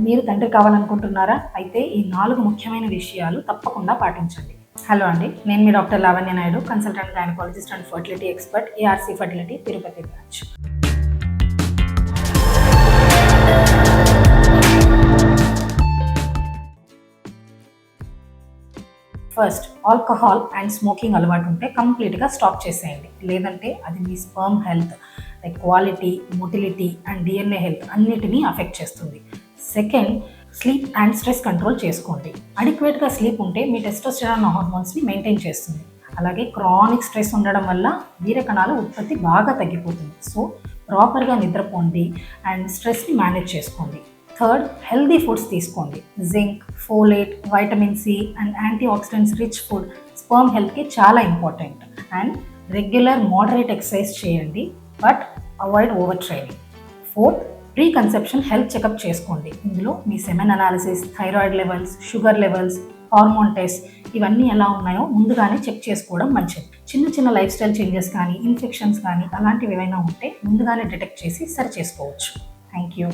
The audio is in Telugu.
మీరు తండ్రి కావాలనుకుంటున్నారా? అయితే ఈ 4 ముఖ్యమైన విషయాలు తప్పకుండా పాటించండి. హలో అండి, నేను మీ doctor Lavanya Naidu, consultant gynaecologist and fertility expert, ARC fertility Tirupati branch. First, alcohol and smoking అలవాటు ఉంటే కంప్లీట్గా స్టాప్ చేసేయండి. లేదంటే అది మీ sperm health, like quality, motility and DNA health అన్నిటినీ అఫెక్ట్ చేస్తుంది. Second, sleep and stress control చేసుకోండి. అడిక్వేట్గా స్లీప్ ఉంటే మీ టెస్టోస్టెరాన్ హార్మోన్స్ని మెయింటైన్ చేస్తుంది. అలాగే క్రానిక్ స్ట్రెస్ ఉండడం వల్ల వీర్యకణాల ఉత్పత్తి బాగా తగ్గిపోతుంది. సో ప్రాపర్గా నిద్రపోండి అండ్ స్ట్రెస్ని మేనేజ్ చేసుకోండి. థర్డ్, హెల్దీ ఫుడ్స్ తీసుకోండి. Zinc, folate, vitamin C and antioxidants rich food sperm హెల్త్కి చాలా important. And regular moderate exercise చేయండి, but avoid overtraining. Fourth, preconception health checkup చేసుకోండి. ఇందులో మీ semen analysis, thyroid levels, sugar levels, hormone test ఇవన్నీ ఎలా ఉన్నాయో ముందుగానే చెక్ చేసుకోవడం మంచిది. చిన్న చిన్న లైఫ్ స్టైల్ చేంజెస్ కానీ, ఇన్ఫెక్షన్స్ కానీ అలాంటివి ఏవైనా ఉంటే ముందుగానే డిటెక్ట్ చేసి సరి చేసుకోవచ్చు. Thank you.